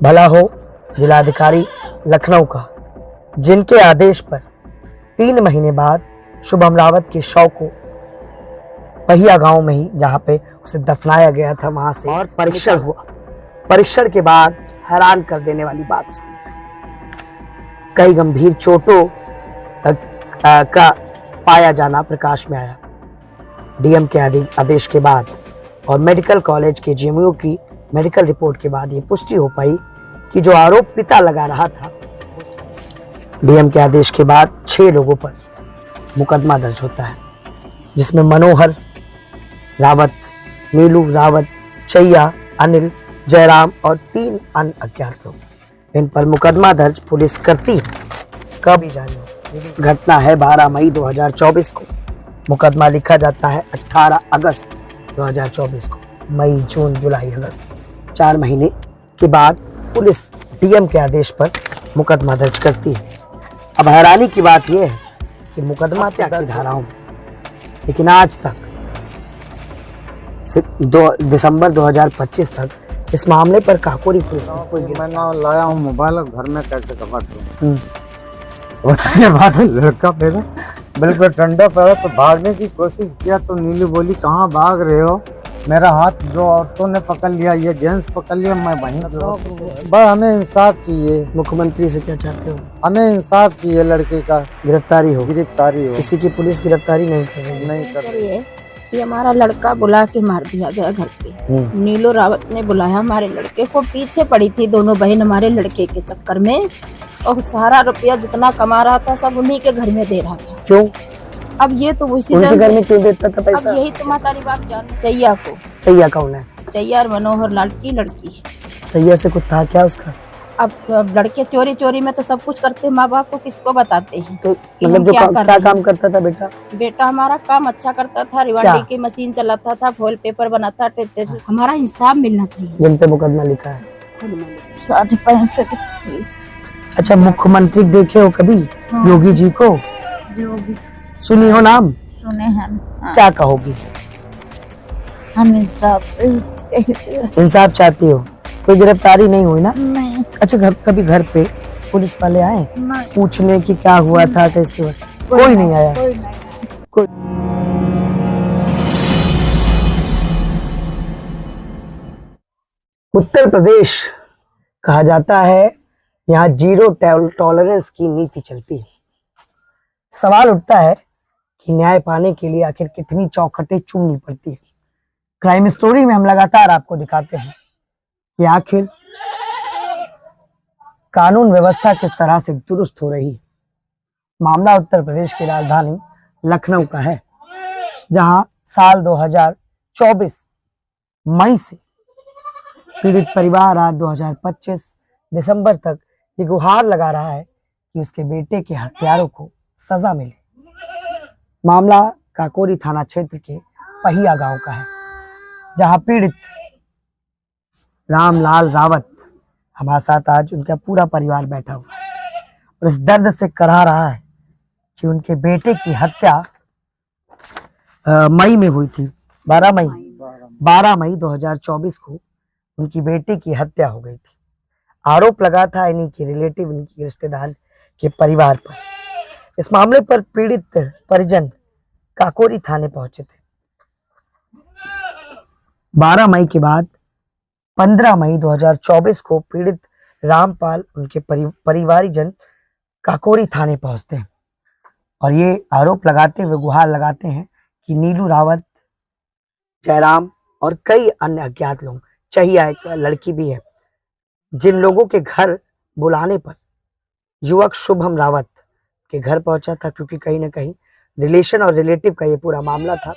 भला हो जिलाधिकारी लखनऊ का, जिनके आदेश पर 3 महीने बाद शुभम रावत के शव को पहिया गांव में ही, जहां पे उसे दफनाया गया था, वहां से और परीक्षण हुआ। परीक्षण के बाद हैरान कर देने वाली बात, कई गंभीर चोटों का पाया जाना प्रकाश में आया। डीएम के आदेश के बाद और मेडिकल कॉलेज के जेएमयू की मेडिकल रिपोर्ट के बाद ये पुष्टि हो पाई कि जो आरोप पिता लगा रहा था, डीएम के आदेश के बाद 6 लोगों पर मुकदमा दर्ज होता है, जिसमें मनोहर रावत, नीलू रावत, चैया, अनिल, जयराम और 3 अन्य अज्ञात लोग। इन पर मुकदमा दर्ज पुलिस करती है। कब जानिए, घटना है 12 मई 2024 को। मुकदमा लिखा जाता है 18 अगस्त 2024 को। मई, जून, जुलाई, अगस्त 4 महीने के बाद पुलिस डीएम के आदेश पर मुकदमा दर्ज करती है। अब हैरानी की बात यह है कि मुकदमा क्या की धाराओं में, लेकिन आज तक दिसंबर 2025 तक इस मामले पर काकोरी पुलिस ने कोई मैं ना लाया हूँ मोबाइल, घर में कैसे कवर दूँ। उसके बाद लड़का मेरा बिल्कुल ठंडा पड़ा तो भागने की कोशिश किया, तो नीलू बोली कहाँ भाग रहे हो। मेरा हाथ जो औरतों ने पकड़ लिया, ये जेंट्स पकड़ लिया, मैं वहीं बस हमें इंसाफ चाहिए। मुख्यमंत्री से क्या चाहते हो? हमें इंसाफ चाहिए, लड़के का गिरफ्तारी हो। किसी की पुलिस गिरफ्तारी नहीं कर रही। नहीं कर रही। ये हमारा लड़का बुला के मार दिया गया घर पे। नीलू रावत ने बुलाया हमारे लड़के को, पीछे पड़ी थी दोनों बहन हमारे लड़के के चक्कर में, और सारा रुपया जितना कमा रहा था सब उन्हीं के घर में दे रहा था। क्यों? अब ये तो उसी घर में क्यों देता था पैसा? अब यही तो मातारी बाप जान। चैया को। चैया कौन है? चैया और मनोहर लाल की लड़की। चैया से कुछ था क्या उसका? अब लड़के चोरी चोरी में तो सब कुछ करते, माँ बाप को किसको बताते हैं। तो मतलब जो क्या काम करता था बेटा? बेटा हमारा काम अच्छा करता था, रिवाइंडिंग की मशीन चलाता था, फॉल पेपर बनाता था। हमारा इंसाफ मिलना चाहिए। जिन पे मुकदमा लिखा है 65। अच्छा, मुख्यमंत्री देखे हो कभी? हाँ। योगी जी को योगी सुनी हो नाम? सुने हैं। हाँ। क्या कहोगी? हम इंसाफ चाहती हो? कोई गिरफ्तारी नहीं हुई ना? नहीं। अच्छा, कभी घर पे पुलिस वाले आए नहीं। पूछने की क्या हुआ था, कैसे हुआ? कोई नहीं आया। कोई उत्तर प्रदेश कहा जाता है, यहाँ 0 टॉलरेंस की नीति चलती है। सवाल उठता है कि न्याय पाने के लिए आखिर कितनी चौखटें चूमनी पड़ती है। क्राइम स्टोरी में हम लगातार आपको दिखाते हैं कि आखिर कानून व्यवस्था किस तरह से दुरुस्त हो रही है। मामला उत्तर प्रदेश की राजधानी लखनऊ का है, जहां साल 2024 मई से पीड़ित परिवार आज 2025 दिसंबर तक ये गुहार लगा रहा है कि उसके बेटे के हत्यारों को सजा मिले। मामला काकोरी थाना क्षेत्र के पहिया गांव का है, जहां पीड़ित रामलाल रावत, हमारे साथ आज उनका पूरा परिवार बैठा हुआ है और इस दर्द से करा रहा है कि उनके बेटे की हत्या मई में हुई थी। 12 मई 2024 को उनकी बेटी की हत्या हो गई थी। आरोप लगा था इन्हीं के रिलेटिव, इनकी रिश्तेदार के परिवार पर। इस मामले पर पीड़ित परिजन काकोरी थाने पहुंचे थे। 12 मई के बाद 15 मई 2024 को पीड़ित रामपाल, उनके परिवारीजन काकोरी थाने पहुंचते हैं और ये आरोप लगाते हुए गुहार लगाते हैं कि नीलू रावत, जयराम और कई अन्य अज्ञात लोग, चाहिए एक लड़की भी है, जिन लोगों के घर बुलाने पर युवक शुभम रावत के घर पहुंचा था, क्योंकि कहीं ना कहीं रिलेशन और रिलेटिव का ये पूरा मामला था।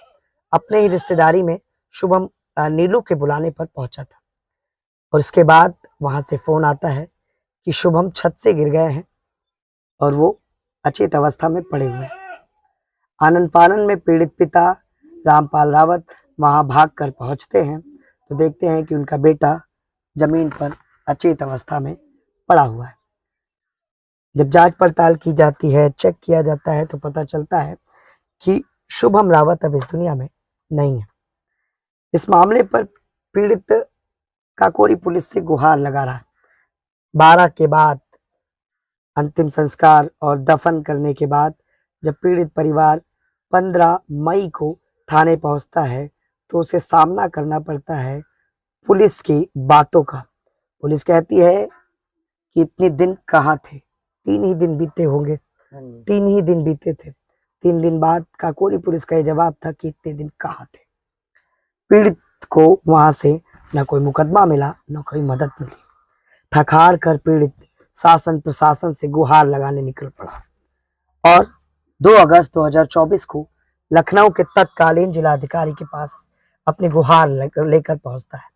अपने ही रिश्तेदारी में शुभम नीलू के बुलाने पर पहुंचा था और इसके बाद वहां से फोन आता है कि शुभम छत से गिर गए हैं और वो अचेत अवस्था में पड़े हुए हैं। आनंद फानन में पीड़ित पिता रामपाल रावत वहां भागकर पहुंचते हैं तो देखते हैं कि उनका बेटा जमीन पर अचेत अवस्था में पड़ा हुआ है। जब जांच पड़ताल की जाती है, चेक किया जाता है, तो पता चलता है कि शुभम रावत अब इस दुनिया में नहीं है। इस मामले पर पीड़ित काकोरी पुलिस से गुहार लगा रहा है 12 के बाद अंतिम संस्कार और दफन करने के बाद जब पीड़ित परिवार 15 मई को थाने पहुंचता है तो उसे सामना करना पड़ता है पुलिस की बातों का। पुलिस कहती है कि इतने दिन कहाँ थे, 3 ही दिन बीते होंगे, 3 ही दिन बीते थे। 3 दिन बाद काकोरी पुलिस का ये जवाब था कि इतने दिन कहाँ थे। पीड़ित को वहां से न कोई मुकदमा मिला न कोई मदद मिली। थक हार कर पीड़ित शासन प्रशासन से गुहार लगाने निकल पड़ा और 2 अगस्त 2024 को लखनऊ के तत्कालीन जिलाधिकारी के पास अपनी गुहार लेकर पहुंचता है।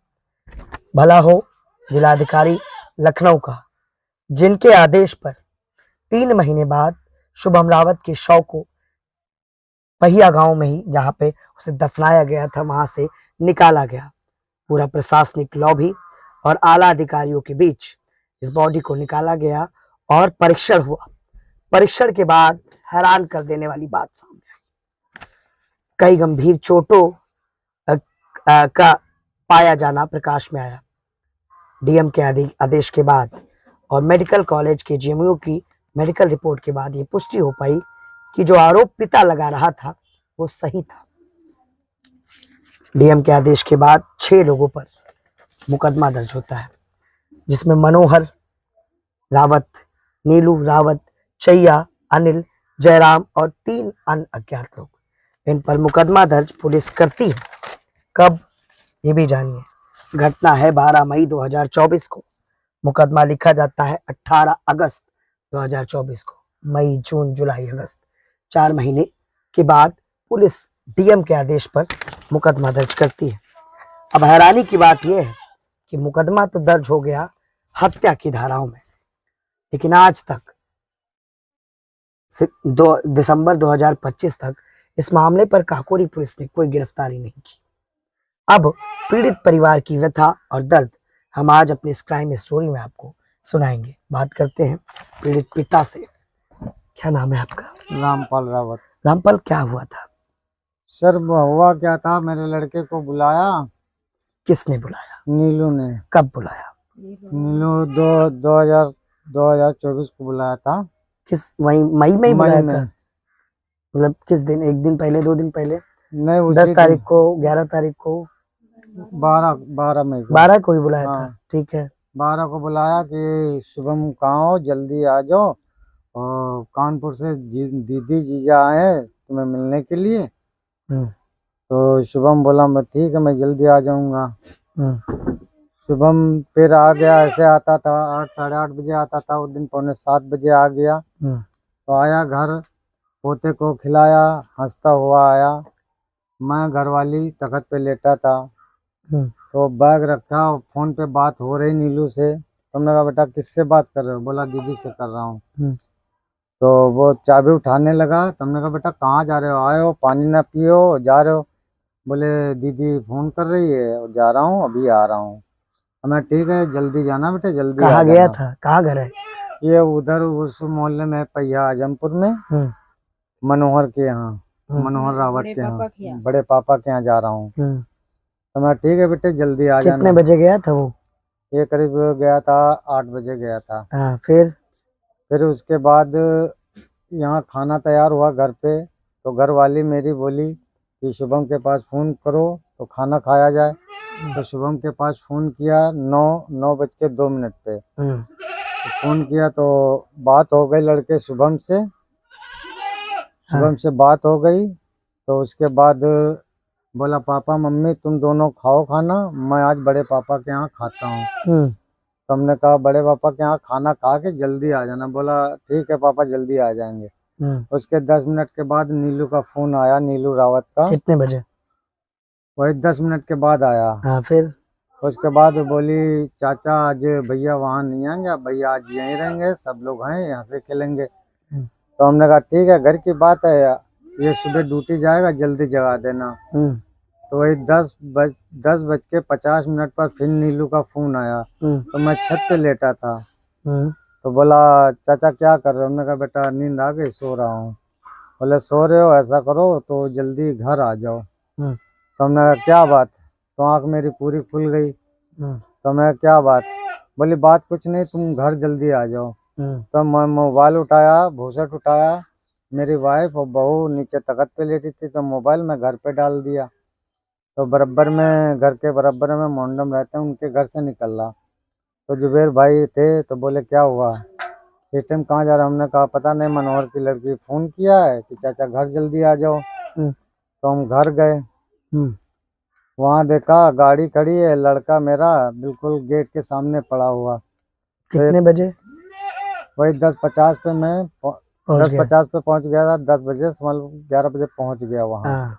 भला हो जिलाधिकारी लखनऊ का, जिनके आदेश पर 3 महीने बाद शुभम रावत के शव को पहिया गांव में ही, जहां पे उसे दफनाया गया था, वहां से निकाला गया। पूरा प्रशासनिक लॉबी और आला अधिकारियों के बीच इस बॉडी को निकाला गया और परीक्षण हुआ। परीक्षण के बाद हैरान कर देने वाली बात सामने आई। कई गंभीर चोटों का पाया जाना प्रकाश में आया। डीएम के आदेश के बाद और मेडिकल कॉलेज के जेएमयू की मेडिकल रिपोर्ट के बाद ये पुष्टि हो पाई कि जो आरोप पिता लगा रहा था वो सही था। डीएम के आदेश के बाद 6 लोगों पर मुकदमा दर्ज होता है, जिसमें मनोहर रावत, नीलू रावत, चैया, अनिल, जयराम और 3 अन्य अज्ञात लोग। इन पर मुकदमा दर्ज पुलिस करती है। कब, ये भी जानिए। घटना है 12 मई 2024 को। मुकदमा लिखा जाता है 18 अगस्त 2024 को। मई, जून, जुलाई, अगस्त 4 महीने के बाद पुलिस डीएम के आदेश पर मुकदमा दर्ज करती है। अब हैरानी की बात यह है कि मुकदमा तो दर्ज हो गया हत्या की धाराओं में, लेकिन आज तक दिसंबर 2025 तक इस मामले पर काकोरी पुलिस ने कोई गिरफ्तारी नहीं की। अब पीड़ित परिवार की व्यथा और दर्द हम आज अपनी इस क्राइम स्टोरी में आपको सुनाएंगे। बात करते हैं पीड़ित पिता से। क्या नाम है आपका? रामपाल रावत। रामपाल, क्या हुआ था? सर हुआ क्या था, मेरे लड़के को बुलाया। किसने बुलाया? नीलू ने। कब बुलाया? नीलू 2024 को बुलाया था। किस मई में ही बुलाया में। था? मतलब किस दिन? 1 दिन पहले, 2 दिन पहले? नहीं, 10 तारीख को, 11 तारीख को, 12 मई को। 12 को ही बुलाया हाँ। था। ठीक है। 12 को बुलाया कि शुभम कहाँ हो, जल्दी आ जाओ, और कानपुर से दीदी जीजा आए तुम्हें मिलने के लिए। तो शुभम बोला मैं ठीक है, मैं जल्दी आ जाऊंगा। शुभम फिर आ गया। ऐसे आता था 8 साढ़े 8 बजे आता था। उस दिन 6:45 बजे आ गया। तो आया घर, पोते को खिलाया, हंसता हुआ आया। मैं घरवाली तखत पे लेटा था, तो बैग रखा, फोन पे बात हो रही नीलू से। तो मैंने कहा बेटा किससे बात कर रहे हो? बोला दीदी से कर रहा हूँ। तो वो चाबी उठाने लगा। तो हमने कहा बेटा कहाँ जा रहे हो? आए हो, पानी ना पियो, जा रहे हो? बोले दीदी फोन कर रही है और जा रहा हूँ, अभी आ रहा हूँ। मैं ठीक है, जल्दी जाना बेटे, जल्दी आ कहाँ जाना। गया था? कहाँ घर है? ये उधर उस मोहल्ले में पहिया आजमपुर में, मनोहर के यहाँ, मनोहर रावत के यहाँ, बड़े पापा के यहाँ जा रहा हूँ। तो मैं ठीक है बेटे, जल्दी आ जाना। कितने बजे गया था वो? ये करीब गया था 8 बजे गया था। हाँ, फिर उसके बाद यहाँ खाना तैयार हुआ घर पे। तो घर वाली मेरी बोली कि शुभम के पास फ़ोन करो तो खाना खाया जाए। तो शुभम के पास फ़ोन किया 9:02 पे। तो फ़ोन किया तो बात हो गई लड़के शुभम से। शुभम से बात हो गई। तो उसके बाद बोला पापा मम्मी तुम दोनों खाओ खाना, मैं आज बड़े पापा के यहाँ खाता हूँ। तो हमने कहा बड़े पापा के यहाँ खाना खा के जल्दी आ जाना। बोला ठीक है पापा, जल्दी आ जाएंगे। उसके 10 मिनट के बाद नीलू का फोन आया, नीलू रावत का। कितने बजे? वही 10 मिनट के बाद आया। हाँ, फिर उसके बाद बोली चाचा आज भैया वहाँ नहीं आएंगे, भैया आज यहीं रहेंगे, सब लोग हैं यहाँ से खेलेंगे। तो हमने कहा ठीक है, घर की बात है, ये सुबह ड्यूटी जाएगा, जल्दी जगा देना। तो वही 10:50 पर फिर नीलू का फोन आया। तो मैं छत पे लेटा था। तो बोला चाचा क्या कर रहे हो? हमने कहा बेटा नींद आ गई, सो रहा हूँ। बोले सो रहे हो, ऐसा करो तो जल्दी घर आ जाओ। तो हमने कहा क्या बात? तो आँख मेरी पूरी खुल गई। तो मैं क्या बात? बोली बात कुछ नहीं, तुम घर जल्दी आ जाओ। हम्म, तो मैं मोबाइल उठाया, भूसट उठाया, मेरी वाइफ और बहू नीचे तख्त पे लेटी थी, तो मोबाइल मैं घर पे डाल दिया। तो बराबर में, घर के बराबर में मोहल्लम रहते हैं, उनके घर से निकल रहा। तो जुबेर भाई थे, तो बोले क्या हुआ, इस टाइम कहाँ जा रहा है? हमने कहा पता नहीं, मनोहर की लड़की फ़ोन किया है कि चाचा घर जल्दी आ जाओ। हम्म, तो हम घर गए, हम्म, वहाँ देखा गाड़ी खड़ी है, लड़का मेरा बिल्कुल गेट के सामने पड़ा हुआ। कितने बजे वही 10:50 पे मैं पहुंच दस गए? पचास पे पहुंच गया था, 10 बजे से मतलब 11 बजे पहुंच गया वहाँ। हाँ,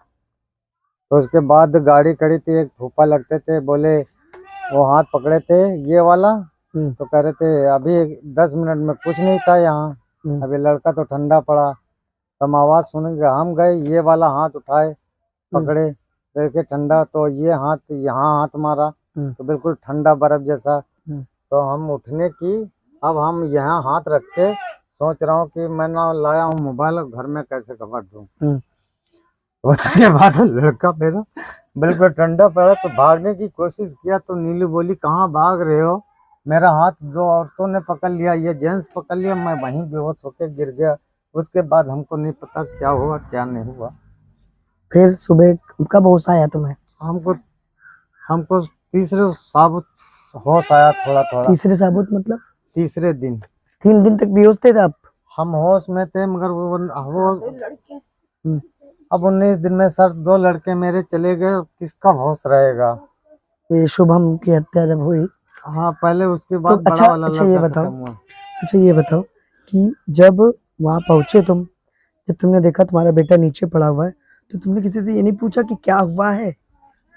तो उसके बाद गाड़ी खड़ी थी, एक फूफा लगते थे, बोले वो हाथ पकड़े थे ये वाला, हम्म, तो कह रहे थे अभी 10 मिनट में कुछ नहीं था यहाँ, हम्म, अभी लड़का तो ठंडा पड़ा। तो हम आवाज़ सुन के हम गए, ये वाला हाथ उठाए, हम्म, पकड़े, देखे ठंडा, तो ये हाथ यहाँ हाथ मारा, हम्म, तो बिल्कुल ठंडा बर्फ जैसा। हम्म, तो हम उठने की, अब हम यहाँ हाथ रख के सोच रहा हूँ कि मैं ना लाया हूँ मोबाइल, घर में कैसे खबर दूँ। हम्म। उसके बाद लड़का मेरा बिल्कुल ठंडा पड़ा, तो भागने की कोशिश किया, तो नीलू बोली कहाँ भाग रहे हो? मेरा हाथ दो औरतों ने पकड़ लिया, ये जेंट्स पकड़ लिया, मैं वहीं बेहोश होकर गिर गया। उसके बाद हमको नहीं पता क्या हुआ क्या नहीं हुआ। फिर सुबह कब होश आया तुम्हें? हमको हमको तीसरे साबुत होश आया, थोड़ा थोड़ा। तीसरे साबुत मतलब तीसरे दिन 3 दिन तक बेहोश थे आप? हम होश में थे, मगर वो लड़के हम्म, अब 19 दिन में सर 2 लड़के मेरे चले गए, किसका होश रहेगा? ये शुभम की हत्या जब हुई हाँ, पहले उसके तो बाद बड़ा वाला अच्छा ये लड़का बताओ, खत्म हुआ। अच्छा ये बताओ कि जब वहां पहुंचे तुम, जब तुमने देखा तुम्हारा बेटा नीचे पड़ा हुआ है, तो तुमने किसी से ये नहीं पूछा कि क्या हुआ है?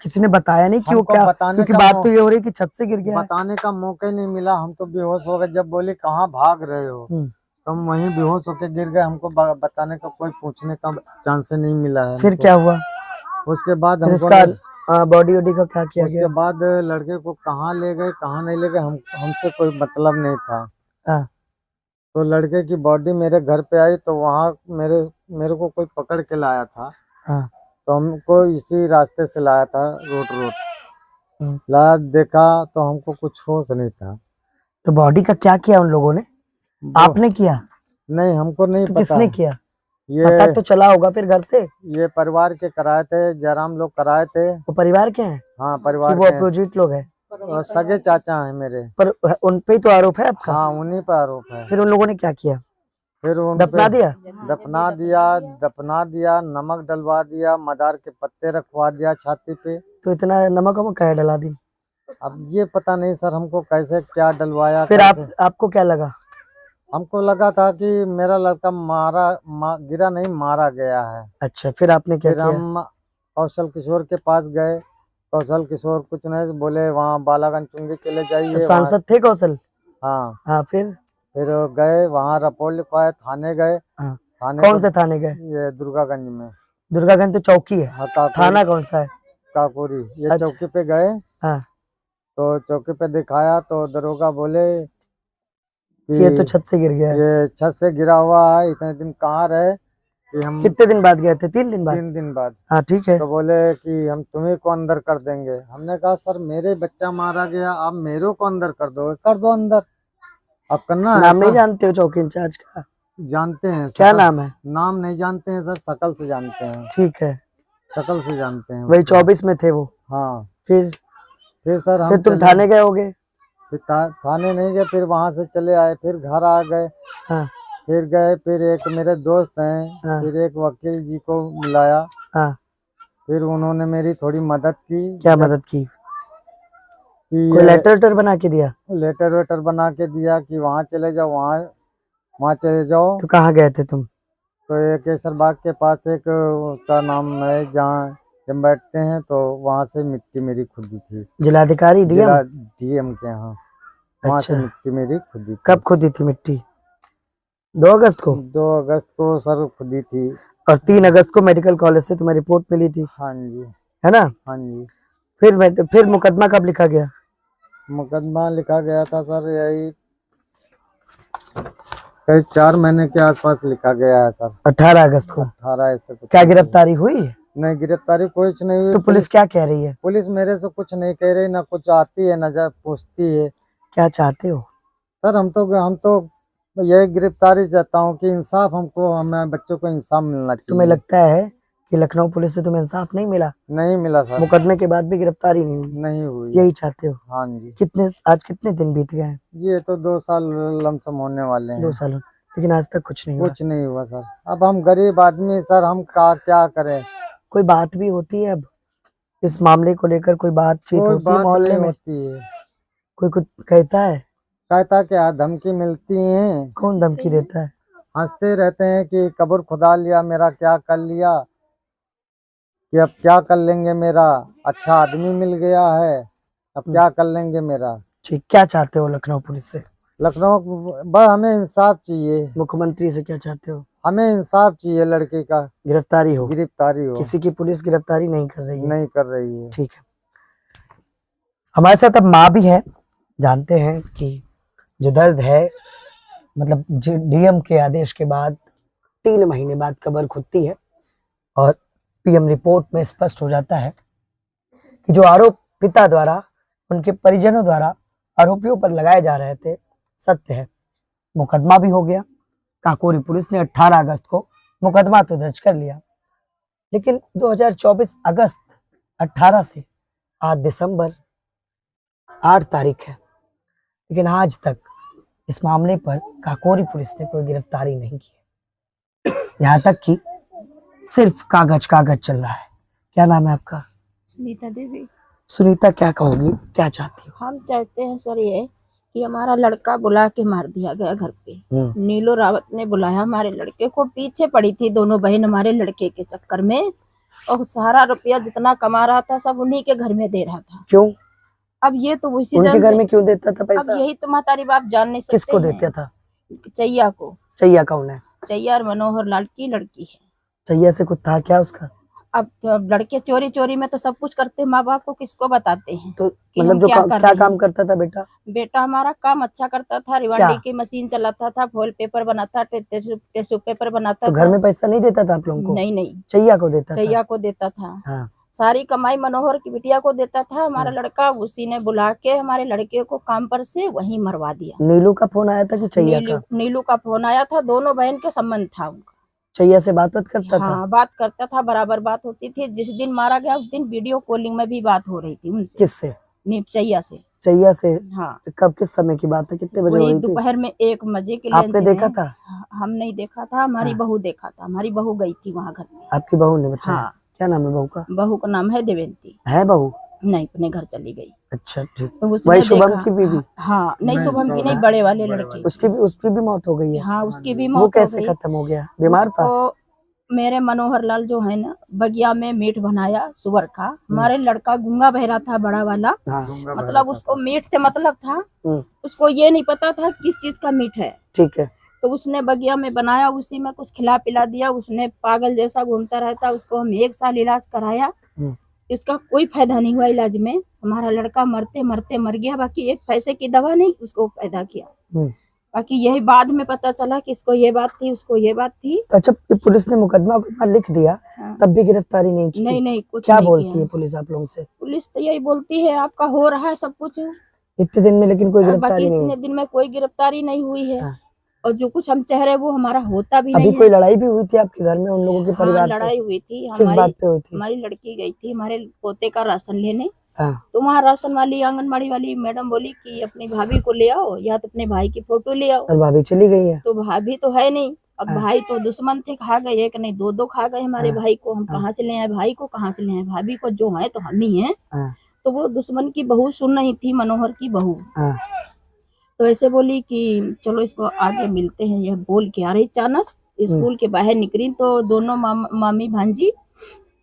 किसी ने बताया नहीं कि वो हमको क्या? बताने क्योंकि का बात तो ये हो रही है कि छत से गिर गया है। बताने का मौका ही नहीं मिला, हम तो बेहोश हो गए। जब बोली कहाँ भाग रहे हो, हम्म, तो हम वहीं बेहोश होके गिर गए। हमको बताने का कोई पूछने का चांस नहीं मिला है फिर हमको। क्या हुआ? उसके बाद फिर हमको उसका बॉडी वॉडी का क्या किया उसके गया? बाद लड़के को कहाँ ले गए कहाँ नहीं ले गए, हमसे कोई मतलब नहीं था। हाँ, तो लड़के की बॉडी मेरे घर पे आई, तो वहाँ मेरे मेरे को कोई पकड़ के लाया था। हाँ, तो हमको इसी रास्ते से लाया था, रोड हम्म। लाया, देखा तो हमको कुछ होश नहीं था। तो बॉडी का क्या किया उन लोगों ने? वो आपने किया? नहीं, हमको नहीं तो पता। किसने किया? ये पता तो चला होगा फिर घर से। ये परिवार के कराए थे, जयराम लोग कराए थे। वो परिवार के हैं हाँ, कि परिवार वो के हैं। अपोजिट लोग हैं? और सगे चाचा हैं मेरे। पर उन पे ही तो आरोप है आपका। हाँ, उन्हीं पर आरोप है। फिर उन लोगों ने क्या किया? फिर उन दफना पे दिया? दफना दिया, नमक डलवा दिया, मदार के पत्ते रखवा दिया छाती पे। तो इतना नमक वमक काहे डला दी? अब ये पता नहीं सर हमको कैसे क्या डलवाया फिर कैसे। आपको क्या लगा? हमको लगा था कि मेरा लड़का गिरा नहीं, मारा गया है। अच्छा, फिर आपने क्या फिर किया? हम कौशल किशोर के पास गए। कौशल किशोर कुछ नहीं बोले, वहाँ बालागंज चुंगी चले जाइए वहाँ। सांसद थे कौशल? हाँ, हाँ, फिर गए वहाँ, रिपोर्ट लिखवाए, थाने गए। हाँ। थाने कौन से थाने गए? ये दुर्गागंज में। दुर्गागंज तो चौकी है। हाँ, थाना कौन सा है? काकोरी। ये अच्छा। चौकी पे गए, हाँ, तो चौकी पे दिखाया, तो दरोगा बोले कि ये तो छत से गिर गया है। ये छत से गिरा हुआ है, इतने दिन कहाँ रहे? कि हम कितने दिन बाद गए थे? 3 दिन बाद? 3 दिन बाद। हाँ, ठीक है। तो बोले कि हम तुम्हें को अंदर कर देंगे। हमने कहा सर मेरे बच्चा मारा गया, आप मेरे को अंदर कर दोगे, कर दो अंदर, आप करना है नाम नहीं कर। जानते हो चौकी इंचार्ज का? जानते हैं क्या शकल, नाम है? नाम नहीं जानते हैं सर, शकल से जानते हैं, ठीक है। शकल से जानते हैं वही उसको। 24 में थे वो। हाँ, फिर फिर सर फिर हम तुम चले, थाने गए होगे? फिर थाने नहीं गए, फिर वहां से चले आए, फिर घर आ गए। हाँ, फिर गए, फिर एक मेरे दोस्त हैं, हाँ, फिर एक वकील जी को बुलाया। हाँ। फिर उन्होंने मेरी थोड़ी मदद की। क्या जब मदद की? कि कोई ये लेटर वेटर बना के दिया? लेटर वेटर बना के दिया कि वहाँ चले जाओ, वहाँ चले जाओ। तो कहाँ गए थे तुम? तो ये केसर बाग के पास एक उसका नाम है, जहाँ जब बैठते हैं, तो वहाँ से मिट्टी मेरी खुदी थी। जिलाधिकारी डीएम? जिला डीएम के यहाँ, वहाँ से अच्छा। मिट्टी मेरी खुदी थी। कब खुदी थी मिट्टी? 2 अगस्त को? 2 अगस्त को सर खुदी थी। और 3 अगस्त को मेडिकल कॉलेज से तुम्हें रिपोर्ट मिली थी, हाँ जी, है ना? हाँ जी। फिर मुकदमा कब लिखा गया? मुकदमा लिखा गया था सर, यही करीब 4 महीने के आसपास लिखा गया है सर। 18 अगस्त को। 18 ऐसे कुछ। क्या गिरफ्तारी हुई? नहीं, गिरफ्तारी कुछ नहीं हुई। तो पुलिस क्या कह रही है? पुलिस मेरे से कुछ नहीं कह रही, ना कुछ आती है, ना जा पूछती है। क्या चाहते हो? सर हम तो यही गिरफ्तारी चाहता हूँ कि इंसाफ हमको, हमें बच्चों को इंसाफ मिलना तुम्हें चाहिए। लगता है कि लखनऊ पुलिस से तुम्हें इंसाफ नहीं मिला? नहीं मिला सर, मुकदमे के बाद भी गिरफ्तारी नहीं हुई? नहीं हुई। यही चाहते हो? हाँ जी, आज कितने दिन बीत गए हैं? ये तो 2 साल लमसम होने वाले 2 हैं। साल, लेकिन आज तक कुछ नहीं हुआ। कुछ नहीं हुआ सर। अब हम गरीब आदमी सर, हम क्या करें। कोई बात भी होती है अब इस मामले को लेकर? कोई बातचीत कोई होती है बात मोहल्ले नहीं में? होती है। कोई कुछ कहता है? कहता क्या, धमकी मिलती है, कौन धमकी देता है? हंसते रहते हैं कि कब्र खुदा लिया, मेरा क्या कर लिया, कि अब क्या कर लेंगे, मेरा अच्छा आदमी मिल गया है, अब क्या कर लेंगे मेरा। ठीक, क्या चाहते हो लखनऊ पुलिस से? लखनऊ बस हमें इंसाफ चाहिए, मुख्यमंत्री से क्या चाहते हो? हमें इंसाफ चाहिए, लड़के का गिरफ्तारी हो? गिरफ्तारी हो। किसी की पुलिस गिरफ्तारी नहीं कर रही है? नहीं कर रही है। ठीक है। हमारे साथ अब माँ भी है, जानते हैं कि जो दर्द है, मतलब डीएम के आदेश के बाद 3 महीने बाद कब्र खुदती है और पीएम रिपोर्ट में स्पष्ट हो जाता है कि जो आरोप पिता द्वारा, उनके परिजनों द्वारा आरोपियों पर लगाए जा रहे थे, सत्य है। मुकदमा भी हो गया। काकोरी पुलिस ने 18 अगस्त को मुकदमा तो दर्ज कर लिया, लेकिन 2024 अगस्त 18 से आज दिसंबर 8 तारीख है, लेकिन आज तक इस मामले पर काकोरी पुलिस ने कोई गिरफ्तारी नहीं की। यहाँ तक कि सिर्फ कागज चल रहा है। क्या नाम है आपका? सुनीता देवी। सुनीता, क्या कहोगी, क्या चाहती हो? हम चाहते हैं सर ये कि हमारा लड़का बुला के मार दिया गया घर पे। नीलू रावत ने बुलाया हमारे लड़के को, पीछे पड़ी थी दोनों बहन हमारे लड़के के चक्कर में, और सारा रुपया जितना कमा रहा था सब उन्हीं के घर में दे रहा था। क्यों? अब ये तो उसी उनके घर में क्यों देता था अब पैसा? यही तो महतारी बाप जान नहीं सकते। किसको देता था? चैया को। चैया कौन है? चैया और मनोहर लाल की लड़की है। चैया से कुछ था क्या उसका? अब लड़के चोरी चोरी में तो सब कुछ करते हैं, माँ बाप को किसको बताते हैं तो कि मतलब हम जो क्या काम हैं। करता था बेटा? बेटा हमारा काम अच्छा करता था, रिवांडी की मशीन चलाता था, फॉल पेपर बनाता, टिश्यू पेपर बनाता तो था। घर में पैसा नहीं देता था आप लोगों को? नहीं, चैया को देता था? चैया को देता था। हाँ। सारी कमाई मनोहर की बिटिया को देता था। हमारा लड़का उसी ने बुला के हमारे लड़के को काम पर से वहीं मरवा दिया। नीलू का फोन आया था कि चैया का? नीलू का फोन आया था, दोनों बहन के संबंध था उनका। चैया से बात करता था? हाँ, बात करता था, बराबर बात होती थी। जिस दिन मारा गया उस दिन वीडियो कॉलिंग में भी बात हो रही थी उनसे। किससे? चैया से। चैया से? हाँ। कब, किस समय की बात है, कितने बजे हो वही रही थी? दोपहर में 1 बजे के आपने देखा था? हम नहीं देखा था, हमारी बहू देखा था। हमारी बहू गई थी वहाँ घर में। आपकी बहू ने बताया? हाँ। क्या नाम है बहू का? बहू का नाम है देवेंती। है बहू? नहीं, अपने घर चली गई। अच्छा, ठीक। तो उसने वही शुभम देखा। की बीवी? हाँ, नहीं शुभम की नहीं, बड़े वाले लड़के। उसकी भी मौत हो गई है? हाँ, उसकी भी मौत वो हो कैसे गई। खत्म हो गया? बीमार था? मेरे मनोहर लाल जो है ना, बगिया में मीट बनाया सुअर का। हमारे लड़का गूंगा बहरा था, बड़ा वाला। हाँ। मतलब उसको मीट से मतलब था, उसको ये नहीं पता था किस चीज का मीट है। ठीक है। तो उसने बगिया में बनाया, उसी में कुछ खिला पिला दिया। उसने पागल जैसा घूमता रहता, उसको हम 1 साल इलाज कराया, इसका कोई फायदा नहीं हुआ इलाज में। हमारा लड़का मरते मरते मर गया। बाकी 1 पैसे की दवा नहीं उसको पैदा किया। बाकी यही बाद में पता चला कि इसको ये बात थी, उसको ये बात थी। अच्छा, पुलिस ने मुकदमा लिख दिया। हाँ। तब भी गिरफ्तारी नहीं की? नहीं, कुछ क्या नहीं बोलती किया। है पुलिस आप लोगों से? पुलिस तो यही बोलती है आपका हो रहा है सब कुछ इतने दिन में, लेकिन कोई गिरफ्तारी नहीं? इतने दिन में कोई गिरफ्तारी नहीं हुई है। हाँ। और जो कुछ हम चाह रहे वो हमारा होता भी नहीं है। अभी कोई लड़ाई भी हुई थी आपके घर में उन लोगों के परिवार से? लड़ाई हुई थी। किस बात पे हुई थी? हमारी लड़की गई थी हमारे पोते का राशन लेने। हाँ। तो वहाँ राशन वाली, आंगनबाड़ी वाली मैडम बोली कि अपनी भाभी को ले आओ या तो अपने भाई की फोटो ले आओ। और भाभी चली गई है? तो भाभी तो है नहीं। अब भाई तो दुश्मन थे, खा गए, एक नहीं 2 खा गए हमारे भाई को। हम कहाँ से ले आए भाई को, कहाँ से ले आए भाभी को? जो है तो हम ही हैं। तो वो दुश्मन की बहू सुन रही थी, मनोहर की बहू। तो ऐसे बोली कि चलो इसको आगे मिलते हैं। यह बोल के आ रही चानस स्कूल के बाहर निकली तो दोनों मामी भांजी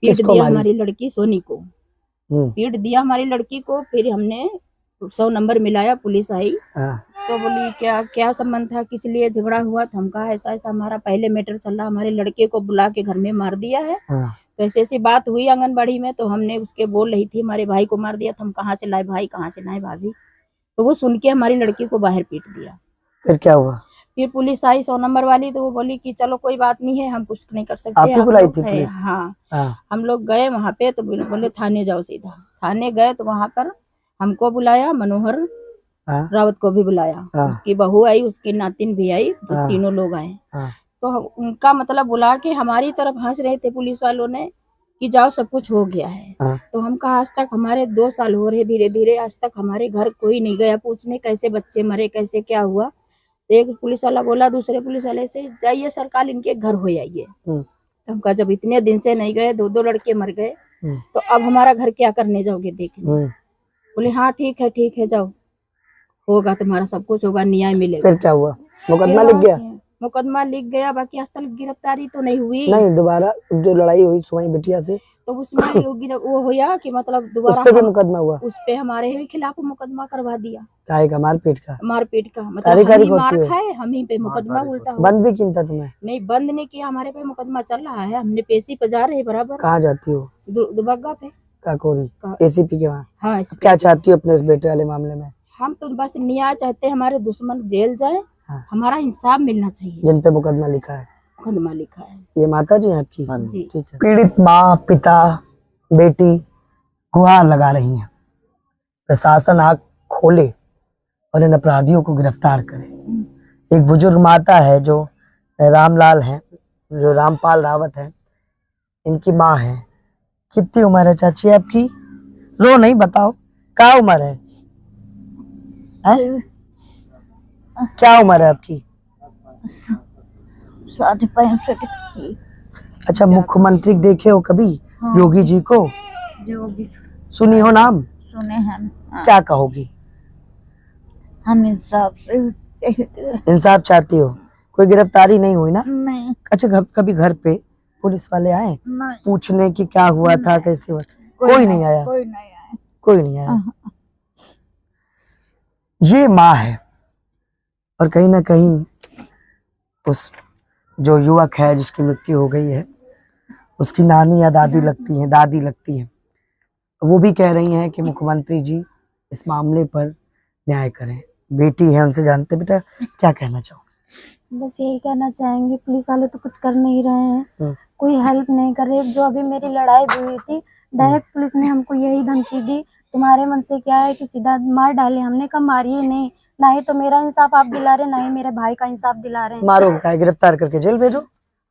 पीट दिया हमारी लड़की सोनी को। पीट दिया हमारी लड़की को। फिर हमने 100 नंबर मिलाया, पुलिस आई। तो बोली क्या संबंध था, किस लिए झगड़ा हुआ? तो हम कहा ऐसा हमारा पहले मैटर चल रहा, हमारे लड़के को बुला के घर में मार दिया है। तो ऐसी बात हुई आंगनबाड़ी में। तो हमने उसके बोल रही थी हमारे भाई को मार दिया। तो हम कहाँ से लाए भाई, कहाँ से लाए भाभी? तो वो सुन के हमारी लड़की को बाहर पीट दिया। फिर क्या हुआ? फिर पुलिस आई 100 नंबर वाली। तो वो बोली कि चलो कोई बात नहीं है, हम कुछ नहीं कर सकते। आप ही बुलाई थी पुलिस? हाँ। हम लोग गए वहाँ पे। तो बोले थाने जाओ सीधा। थाने गए तो वहाँ पर हमको बुलाया, मनोहर हाँ रावत को भी बुलाया, हाँ उसकी बहू आई, उसकी नातिन भी आई, तो हाँ तीनों लोग आए। हाँ तो उनका मतलब बुला के हमारी तरफ हंस रहे थे पुलिस वालों ने कि जाओ सब कुछ हो गया है। हाँ तो हम कहा आज तक हमारे 2 साल हो रहे, धीरे धीरे आज तक हमारे घर कोई नहीं गया पूछने कैसे बच्चे मरे, कैसे क्या हुआ। तो एक पुलिस वाला बोला दूसरे पुलिस वाले से, जाइए सरकार इनके घर हो आइए। हम्म, तो हम कहा जब इतने दिन से नहीं गए, 2 लड़के मर गए, हम्म, तो अब हमारा घर क्या करने जाओगे देखने। हम्म। बोले हाँ ठीक है जाओ, होगा तुम्हारा सब कुछ होगा, न्याय मिलेगा। फिर क्या हुआ? फिर मुकदमा लिख वहां गया? से मुकदमा लिख गया, बाकी आज तक गिरफ्तारी तो नहीं हुई। नहीं, दोबारा जो लड़ाई हुई सुहाई बिटिया से, तो उसमें वो हुआ कि मतलब उस दोबारा पे भी मुकदमा हुआ? उस पे हमारे ही खिलाफ मुकदमा करवा दिया, काहे का? मारपीट का? मारपीट का। मतलब तारीख हम ही होती मार है? खाए, हम ही पे मुकदमा उल्टा हुआ। बंद भी किन था तुम्हें? नहीं बंद नहीं किया, हमारे पे मुकदमा चल रहा है, हमने पेशी पे जा रहे बराबर कहाँ जाती हो? दुबग्गा पे। काकोरी का- एसीपी के वहाँ? हाँ अब क्या चाहती हो अपने इस बेटे वाले मामले में? हम तो बस न्याय चाहते हैं, हमारे दुश्मन जेल जाए, हाँ। हमारा इंसाफ मिलना चाहिए। जिन पे मुकदमा लिखा है? मुकदमा लिखा है ये माता जी हैं आपकी? जी। ठीक है। पीड़ित माँ, पिता, बेटी गुहार लगा रही हैं प्रशासन आंख खोले और इन अपराधियों को गिरफ्तार करे। एक बुजुर्ग माता है जो रामलाल है, जो रामपाल रावत है, इनकी माँ है। कितनी उम्र है चाची आपकी? रो नहीं, बताओ क्या उम्र है? क्या उम्र है आपकी? 65। अच्छा, मुख्यमंत्री देखे हो कभी? हाँ। योगी जी को योगी सुनी हो नाम? सुने हैं। क्या कहोगी? हम इंसाफ से इंसाफ चाहती हो? कोई गिरफ्तारी नहीं हुई ना? नहीं अच्छा, कभी घर पे पुलिस वाले आए नहीं पूछने कि क्या हुआ था, कैसे हुआ था? कोई नहीं आया? कोई नहीं आया। कोई नहीं आया। ये माँ है और कहीं ना कहीं उस जो युवक है जिसकी मृत्यु हो गई है, उसकी नानी या दादी लगती है, दादी लगती है। वो भी कह रही हैं कि मुख्यमंत्री जी इस मामले पर न्याय करें। बेटी है, उनसे जानते बेटा क्या कहना चाहो? बस यही कहना चाहेंगे, पुलिस वाले तो कुछ कर नहीं रहे हैं, कोई हेल्प नहीं कर रहे। जो अभी मेरी लड़ाई भी हुई थी, डायरेक्ट पुलिस ने हमको यही धमकी दी, तुम्हारे मन से क्या है कि सीधा मार डाले। हमने कहा मारिए नहीं, ना ही तो मेरा इंसाफ आप दिला रहे, ना ही मेरे भाई का इंसाफ दिला रहे हैं। मारो क्या है, गिरफ्तार करके जेल भेजो।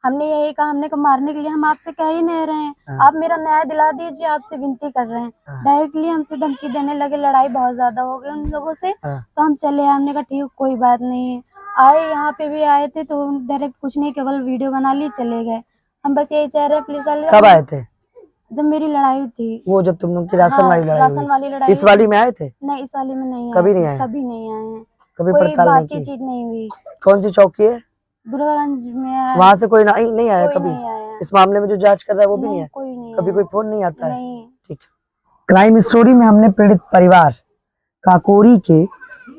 हमने यही कहा, हमने कहा मारने के लिए हम आपसे कह ही नहीं रहे हैं, हाँ। आप मेरा न्याय दिला दीजिए, आपसे विनती कर रहे हैं। हाँ। डायरेक्टली हमसे धमकी देने लगे, लड़ाई बहुत ज्यादा हो गई उन लोगों से। हाँ। तो हम चले आए, हमने कहा ठीक कोई बात नहीं है। आए यहाँ पे भी आए थे तो डायरेक्ट कुछ नहीं, केवल वीडियो बना ली चले गए। हम बस यही चाह रहे हैं पुलिस वाले। कब आए थे? जब मेरी लड़ाई हुई थी, वो जब तुम लोग की राशन हाँ, वाली लड़ाई राशन हुई? वाली लड़ाई इस वाली में आए थे? नहीं, इस वाली में नहीं कभी आए, नहीं आए? कभी नहीं आए हैं, कभी कोई पड़ताल नहीं बाकी की? चीज नहीं हुई। कौन सी चौकी है? दुर्गागंज में आए, वहां से कोई नहीं आया कोई कभी? नहीं आया। इस मामले में जो जांच कर रहा है वो भी नहीं है? कोई नहीं कभी आया। कोई फोन नहीं आता है? नहीं। ठीक है। क्राइम स्टोरी में हमने पीड़ित परिवार काकोरी के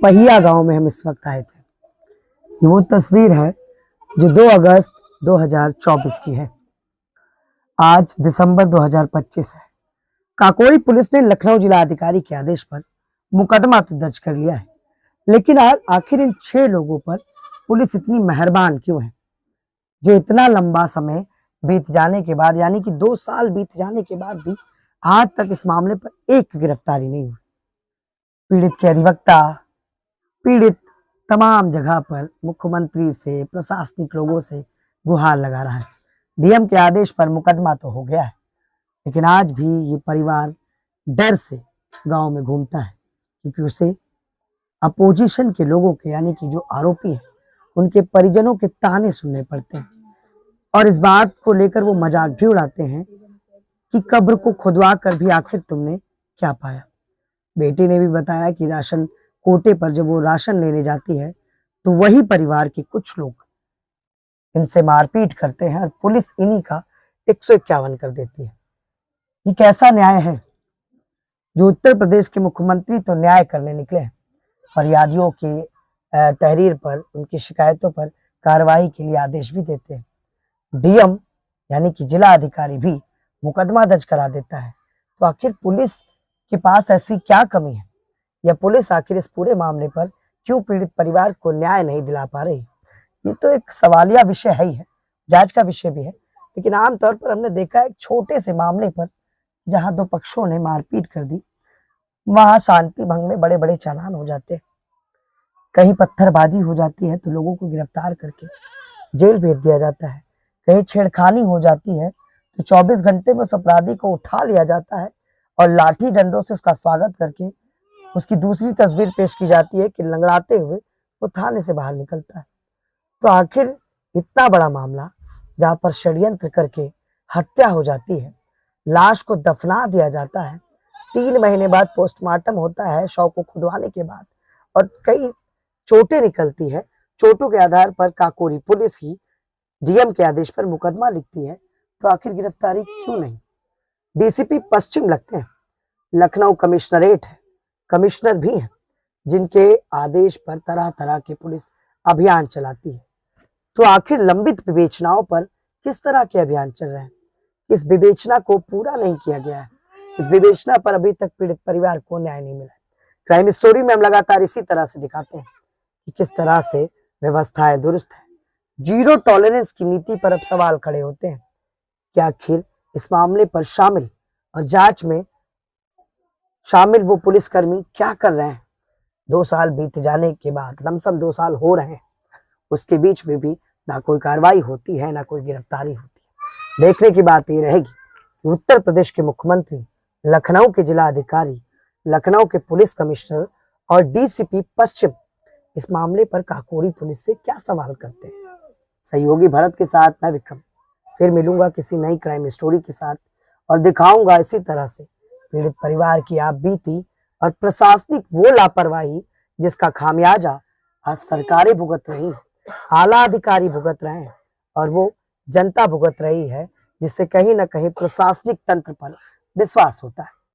पहिया गांव में हम इस वक्त आए थे। वो तस्वीर है जो 2 अगस्त 2024 की है। आज दिसंबर 2025 है। काकोरी पुलिस ने लखनऊ जिला अधिकारी के आदेश पर मुकदमा तो दर्ज कर लिया है, लेकिन आखिर इन 6 लोगों पर पुलिस इतनी मेहरबान क्यों है, जो इतना लंबा समय बीत जाने के बाद, यानी कि 2 साल बीत जाने के बाद भी आज तक इस मामले पर एक गिरफ्तारी नहीं हुई। पीड़ित के अधिवक्ता पीड़ित तमाम जगह पर मुख्यमंत्री से, प्रशासनिक लोगों से गुहार लगा रहा है। डीएम के आदेश पर मुकदमा तो हो गया है, लेकिन आज भी ये परिवार डर से गांव में घूमता है, क्योंकि उसे अपोजिशन के लोगों के, यानी कि जो आरोपी हैं, उनके परिजनों के ताने सुनने पड़ते हैं। और इस बात को लेकर वो मजाक भी उड़ाते हैं कि कब्र को खुदवा कर भी आखिर तुमने क्या पाया। बेटी ने भी बताया कि राशन कोटे पर जब वो राशन लेने जाती है तो वही परिवार के कुछ लोग इनसे मारपीट करते हैं और पुलिस इन्हीं का 151 कर देती है। ये कैसा न्याय है? जो उत्तर प्रदेश के मुख्यमंत्री तो न्याय करने निकले हैं, फरियादियों के तहरीर पर, उनकी शिकायतों पर कार्रवाई के लिए आदेश भी देते हैं। डीएम यानी कि जिला अधिकारी भी मुकदमा दर्ज करा देता है। तो आखिर पुलिस के पास ऐसी क्या कमी है, या पुलिस आखिर इस पूरे मामले पर क्यों पीड़ित परिवार को न्याय नहीं दिला पा रही? ये तो एक सवालिया विषय है ही है, जांच का विषय भी है। लेकिन आमतौर पर हमने देखा है एक छोटे से मामले पर जहां 2 पक्षों ने मारपीट कर दी, वहां शांति भंग में बड़े बड़े चालान हो जाते हैं। कहीं पत्थरबाजी हो जाती है तो लोगों को गिरफ्तार करके जेल भेज दिया जाता है, कहीं छेड़खानी हो जाती है तो 24 घंटे में उस अपराधी को उठा लिया जाता है और लाठी डंडों से उसका स्वागत करके उसकी दूसरी तस्वीर पेश की जाती है कि लंगड़ाते हुए वो थाने से बाहर निकलता है। तो आखिर इतना बड़ा मामला जहां पर षड्यंत्र करके हत्या हो जाती है, लाश को दफना दिया जाता है, 3 महीने बाद पोस्टमार्टम होता है शव को खुदवाने के बाद, और कई चोटें निकलती है। चोटों के आधार पर काकोरी पुलिस ही डीएम के आदेश पर मुकदमा लिखती है। तो आखिर गिरफ्तारी क्यों नहीं? डीसीपी पश्चिम लगते हैं, लखनऊ कमिश्नरेट है, कमिश्नर भी हैं, जिनके आदेश पर तरह तरह के पुलिस अभियान चलाती है। तो आखिर लंबित विवेचनाओं पर किस तरह के अभियान चल रहे हैं? इस विवेचना को पूरा नहीं किया गया है। इस विवेचना पर अभी तक पीड़ित परिवार को न्याय नहीं मिला है। क्राइम स्टोरी में हम लगातार इसी तरह से दिखाते हैं कि किस तरह से व्यवस्थाएं दुरुस्त है। जीरो टॉलरेंस की नीति पर अब सवाल खड़े होते हैं कि आखिर इस मामले पर शामिल और जांच में शामिल वो पुलिसकर्मी क्या कर रहे हैं। 2 साल बीत जाने के बाद, लमसम 2 साल हो रहे हैं, उसके बीच में भी ना कोई कार्रवाई होती है, ना कोई गिरफ्तारी होती है। देखने की बात ये रहेगी कि उत्तर प्रदेश के मुख्यमंत्री, लखनऊ के जिला अधिकारी, लखनऊ के पुलिस कमिश्नर और डीसीपी पश्चिम इस मामले पर काकोरी पुलिस से क्या सवाल करते हैं। सहयोगी भरत के साथ मैं विक्रम फिर मिलूंगा किसी नई क्राइम स्टोरी के साथ और दिखाऊंगा इसी तरह से पीड़ित परिवार की आप बीती और प्रशासनिक वो लापरवाही जिसका खामियाजा आज सरकारें भुगत रही, आला अधिकारी भुगत रहे हैं और वो जनता भुगत रही है, जिससे कहीं ना कहीं प्रशासनिक तंत्र पर विश्वास होता है।